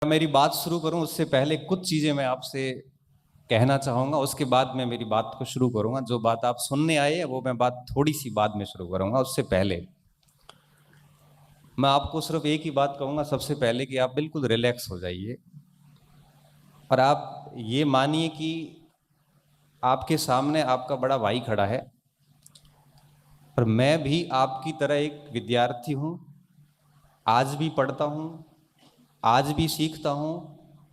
मेरी बात शुरू करूं उससे पहले कुछ चीजें मैं आपसे कहना चाहूंगा, उसके बाद मैं मेरी बात को शुरू करूंगा। जो बात आप सुनने आए हैं वो मैं बात थोड़ी सी बाद में शुरू करूंगा। उससे पहले मैं आपको सिर्फ एक ही बात कहूंगा, सबसे पहले कि आप बिल्कुल रिलैक्स हो जाइए और आप ये मानिए कि आपके सामने आपका बड़ा भाई खड़ा है और मैं भी आपकी तरह एक विद्यार्थी हूं। आज भी पढ़ता हूं, आज भी सीखता हूं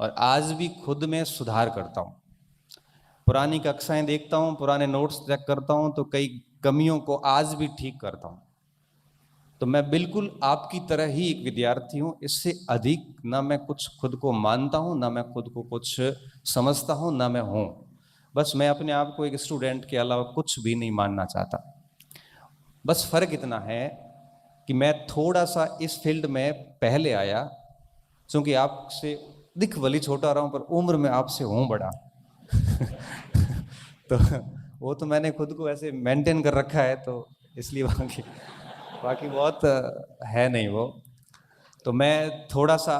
और आज भी खुद में सुधार करता हूं। पुरानी कक्षाएं देखता हूं, पुराने नोट्स चेक करता हूं तो कई कमियों को आज भी ठीक करता हूं। तो मैं बिल्कुल आपकी तरह ही एक विद्यार्थी हूं। इससे अधिक ना मैं कुछ खुद को मानता हूं, ना मैं खुद को कुछ समझता हूं, ना मैं हूं। बस मैं अपने आप को एक स्टूडेंट के अलावा कुछ भी नहीं मानना चाहता। बस फर्क इतना है कि मैं थोड़ा सा इस फील्ड में पहले आया, क्योंकि आपसे दिख भले छोटा रहा हूं पर उम्र में आपसे हूं बड़ा। तो वो तो मैंने खुद को ऐसे मेंटेन कर रखा है, तो इसलिए बाकी बाकी बहुत है नहीं वो। तो मैं थोड़ा सा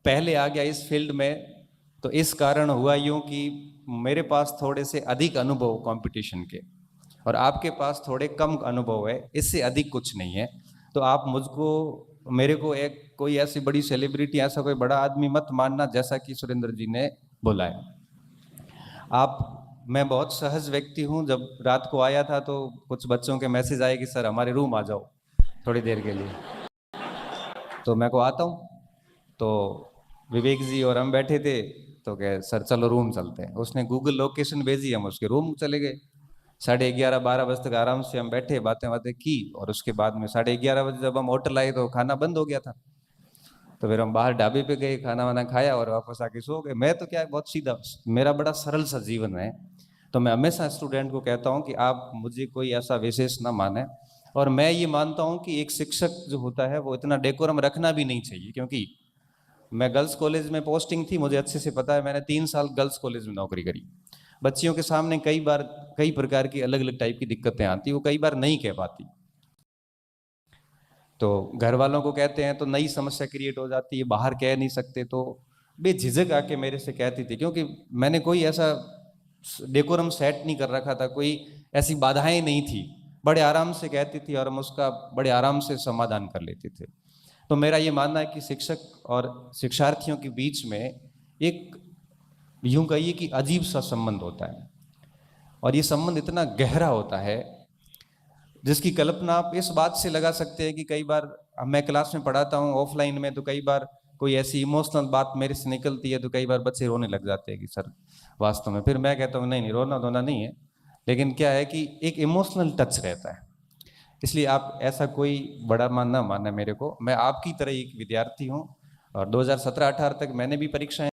पहले आ गया इस फील्ड में। तो इस कारण हुआ यूं कि मेरे पास थोड़े से अधिक अनुभव कंपटीशन के और आपके पास थोड़े कम अनुभव है, इससे अधिक कुछ नहीं है। तो आप मुझको मेरे को एक कोई ऐसी बड़ी सेलिब्रिटी, ऐसा कोई बड़ा आदमी मत मानना जैसा कि सुरेंद्र जी ने बोला है। मैं बहुत सहज व्यक्ति हूं। जब रात को आया था तो कुछ बच्चों के मैसेज आए कि सर हमारे रूम आ जाओ थोड़ी देर के लिए। तो मैं को आता हूँ, तो विवेक जी और हम बैठे थे, तो कहे सर चलो रूम चलते हैं। उसने गूगल लोकेशन भेजी, हम उसके रूम चले गए। 11:30 12 बजे तक आराम से हम बैठे, बातें बातें की और उसके बाद में 11:30 बजे जब हम होटल आए तो खाना बंद हो गया था। तो फिर हम बाहर ढाबे पे गए, खाना वाना खाया और वापस आके सो गए। मैं तो क्या है, बहुत सीधा, मेरा बड़ा सरल सा जीवन है। तो मैं हमेशा स्टूडेंट को कहता हूँ कि आप मुझे कोई ऐसा विशेष ना माने। और मैं ये मानता हूँ कि एक शिक्षक जो होता है वो इतना डेकोरम रखना भी नहीं चाहिए, क्योंकि मैं गर्ल्स कॉलेज में पोस्टिंग थी, मुझे अच्छे से पता है। मैंने 3 साल गर्ल्स कॉलेज में नौकरी करी। बच्चियों के सामने कई बार कई प्रकार की अलग अलग टाइप की दिक्कतें आती, वो कई बार नहीं कह पाती। तो घर वालों को कहते हैं तो नई समस्या क्रिएट हो जाती है, बाहर कह नहीं सकते, तो बेझिझक आके मेरे से कहती थी। क्योंकि मैंने कोई ऐसा डेकोरम सेट नहीं कर रखा था, कोई ऐसी बाधाएं नहीं थी। बड़े आराम से कहती थी और हम उसका बड़े आराम से समाधान कर लेते थे। तो मेरा ये मानना है कि शिक्षक और शिक्षार्थियों के बीच में एक, यूं कहिए कि अजीब सा संबंध होता है। और ये संबंध इतना गहरा होता है जिसकी कल्पना आप इस बात से लगा सकते हैं कि कई बार मैं क्लास में पढ़ाता हूँ ऑफलाइन में, तो कई बार कोई ऐसी इमोशनल बात मेरे से निकलती है तो कई बार बच्चे रोने लग जाते हैं कि सर वास्तव में। फिर मैं कहता हूँ नहीं नहीं, रोना धोना नहीं है, लेकिन क्या है कि एक इमोशनल टच रहता है। इसलिए आप ऐसा कोई बड़ा मान ना माना मेरे को। मैं आपकी तरह एक विद्यार्थी हूँ और 2017-18 तक मैंने भी परीक्षाएं